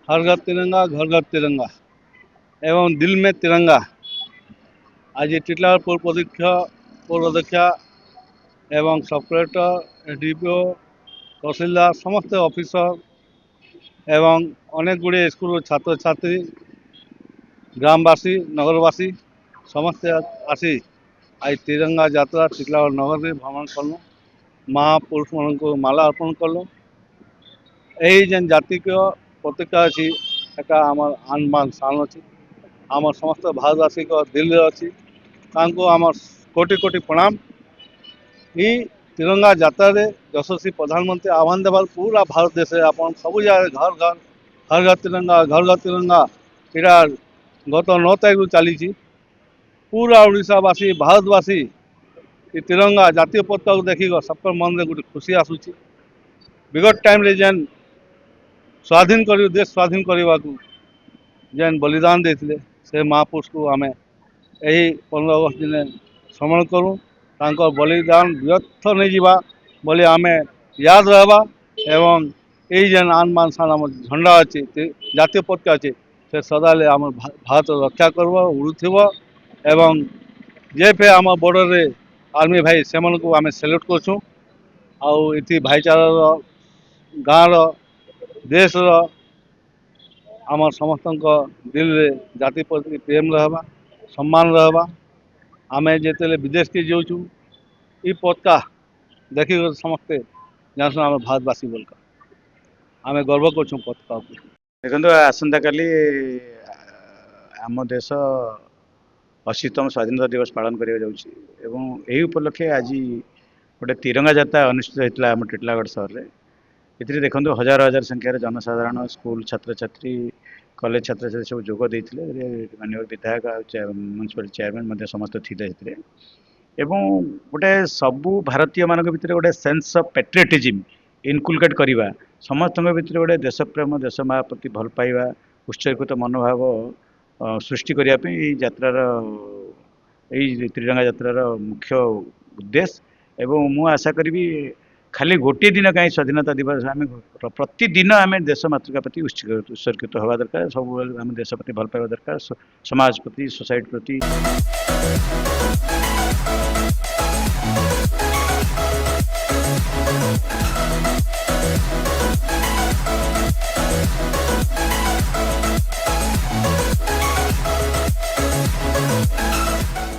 हर घर तिरंगा घर घर तिरंगा एवं दिल में तिरंगा। आज टिटलागढ़ पौराध्यक्षा एवं सब कलेक्टर डीपीओ तहसीलदार समस्त ऑफिसर एवं अनेक गुड़े स्कूल छात्र छात्री ग्रामवासी नगरवासी समस्ते आसी आज तिरंगा यात्रा टिटलागढ़ नगर में भ्रमण कलु। महापुरुष मान को माला अर्पण कलु। यही जेन जाति को प्रतीक्षा अच्छी एटा आमर आन बान शान अच्छी आम समस्त भारतवासी को दिल अच्छी आम कोटि कोटि प्रणाम। ये तिरंगा यात्रा रे यशस्वी प्रधानमंत्री आह्वान देवार पूरा भारत देश आप सब जगह घर घर हर घर तिरंगा घर घर तिरंगा इटा गत 9 तारीख चली पूरा ओडावासी भारतवासी तिरंगा जातीय पताका को देखिक सब मन में गोटे खुशी आसूची। विगत टाइम रे जेन स्वाधीन कर देश स्वाधीन करने को जेन बलिदान देते से महापुरुष को आम यही 15 अगस्त दिन स्मरण करूँ। तांकर बलिदान व्यर्थ नहीं जावा बोले आम याद रहा एवं यही जेन आन मान शान आम झंडा अच्छे जातीय पताका अच्छे से सदाले आम भारत रक्षा करब उड़ुव एवं जे फे आम बॉर्डर रे आर्मी भाई से आम सैल्यूट करछुँ। आउ इति भाईचारार गाँव देश आम समस्त दिल रे जाति प्रति प्रेम रहा सम्मान रहा। आम जिते विदेश के जाऊँ ये पताका देखिक समस्ते जानसुँ आम भारतवासी बोलकर आम गर्व करछुँ पताका। देखो आसंता काली आम देश 80तम स्वाधीनता दिवस पालन करा जाउछि एवं यही उपलक्षे आज गोटे तिरंगा यात्रा अनुष्ठित होता आम टिटलागढ़ सहर में। ये देखो हजार हजार संख्यार जनसाधारण स्कूल छात्र छात्री कॉलेज छात्र छात्री सब जोग देते माननीय विधायक म्यूनिसिपल चेयरमैन समस्त थे एवं गोटे सबू भारतीय मान भर गोटे सेंस ऑफ पेट्रियटिज्म इनकुलकेट करवा समस्त भर गोटे देश प्रेम देश माँ प्रति भल पाइबा उत्सर्गित मनोभाव सृष्टि करने यात्रार यही तिरंगा यात्रार मुख्य उद्देश्य। एवं मु आशा करी खाली गोटे दिन कहीं स्वाधीनता दिवस आम प्रतिदिन आम देश मातृका प्रति उत्सर्गित हवा दरकार सब आम देश प्रति भल पाइबा दरकार समाज प्रति सोसाइटी प्रति।